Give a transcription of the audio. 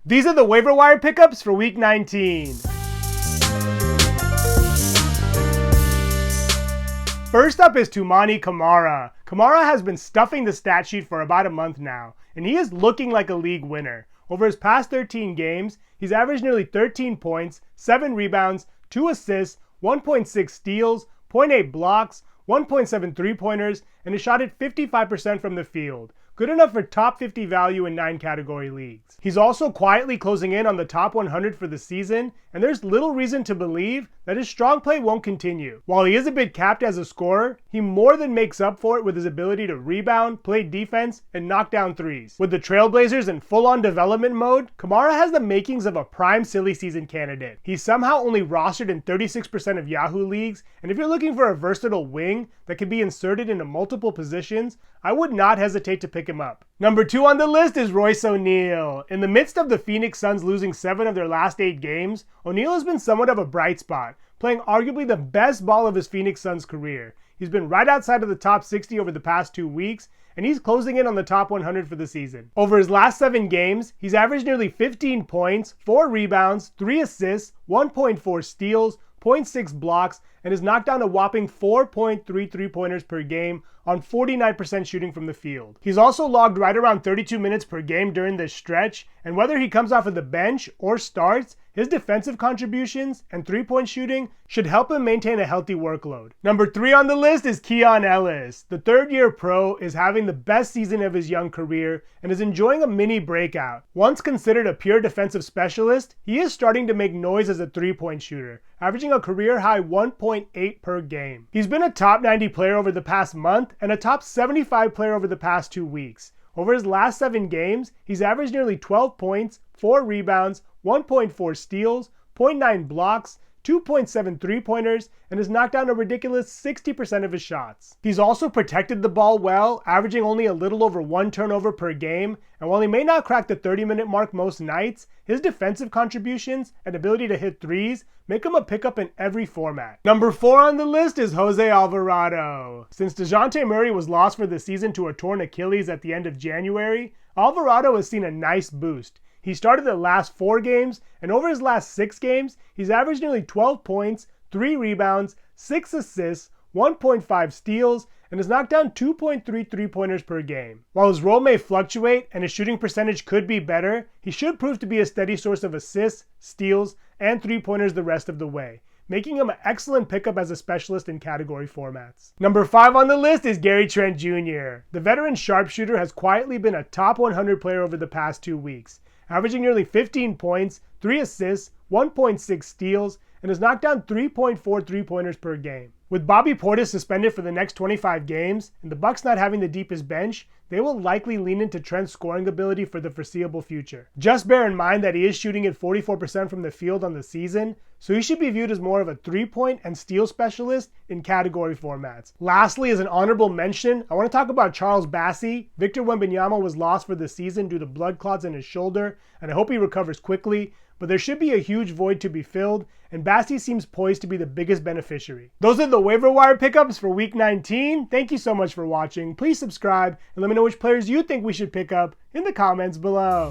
These are the waiver wire pickups for week 19. First up is Toumani Camara. Camara has been stuffing the stat sheet for about a month now, and he is looking like a league winner. Over his past 13 games, he's averaged nearly 13 points, 7 rebounds, 2 assists, 1.6 steals, 0.8 blocks, 1.7 3-pointers, and is shot at 55% from the field. Good enough for top 50 value in 9 category leagues. He's also quietly closing in on the top 100 for the season, and there's little reason to believe that his strong play won't continue. While he is a bit capped as a scorer, he more than makes up for it with his ability to rebound, play defense, and knock down threes. With the Trailblazers in full-on development mode, Camara has the makings of a prime silly season candidate. He's somehow only rostered in 36% of Yahoo leagues, and if you're looking for a versatile wing that can be inserted into multiple positions, I would not hesitate to pick him up. Number 2 on the list is Royce O'Neal. In the midst of the Phoenix Suns losing 7 of their last 8 games, O'Neal has been somewhat of a bright spot, playing arguably the best ball of his Phoenix Suns career. He's been right outside of the top 60 over the past 2 weeks, and he's closing in on the top 100 for the season. Over his last 7 games, he's averaged nearly 15 points, 4 rebounds, 3 assists, 1.4 steals, 0.6 blocks, and has knocked down a whopping 4.3 3-pointers per game on 49% shooting from the field. He's also logged right around 32 minutes per game during this stretch, and whether he comes off of the bench or starts, his defensive contributions and 3-point shooting should help him maintain a healthy workload. Number 3 on the list is Keon Ellis. The third-year pro is having the best season of his young career and is enjoying a mini breakout. Once considered a pure defensive specialist, he is starting to make noise as a 3-point shooter, averaging a career-high 1.8 per game. He's been a top 90 player over the past month and a top 75 player over the past 2 weeks. Over his last 7 games, he's averaged nearly 12 points, 4 rebounds, 1.4 steals, 0.9 blocks, 2.7 3-pointers, and has knocked down a ridiculous 60% of his shots. He's also protected the ball well, averaging only a little over 1 turnover per game, and while he may not crack the 30-minute mark most nights, his defensive contributions and ability to hit threes make him a pickup in every format. Number 4 on the list is Jose Alvarado. Since DeJounte Murray was lost for the season to a torn Achilles at the end of January, Alvarado has seen a nice boost. He started the last 4 games, and over his last 6 games, he's averaged nearly 12 points, 3 rebounds, 6 assists, 1.5 steals, and has knocked down 2.3 3-pointers per game. While his role may fluctuate and his shooting percentage could be better, he should prove to be a steady source of assists, steals, and 3-pointers the rest of the way, making him an excellent pickup as a specialist in category formats. Number 5 on the list is Gary Trent Jr. The veteran sharpshooter has quietly been a top 100 player over the past 2 weeks, averaging nearly 15 points, 3 assists, 1.6 steals, and has knocked down 3.4 3-pointers per game. With Bobby Portis suspended for the next 25 games, and the Bucks not having the deepest bench, they will likely lean into Trent's scoring ability for the foreseeable future. Just bear in mind that he is shooting at 44% from the field on the season, so he should be viewed as more of a 3-point and steal specialist in category formats. Lastly, as an honorable mention, I want to talk about Charles Bassey. Victor Wembanyama was lost for the season due to blood clots in his shoulder, and I hope he recovers quickly, but there should be a huge void to be filled, and Bassey seems poised to be the biggest beneficiary. Those are the waiver wire pickups for week 19. Thank you so much for watching. Please subscribe and let me know which players you think we should pick up in the comments below.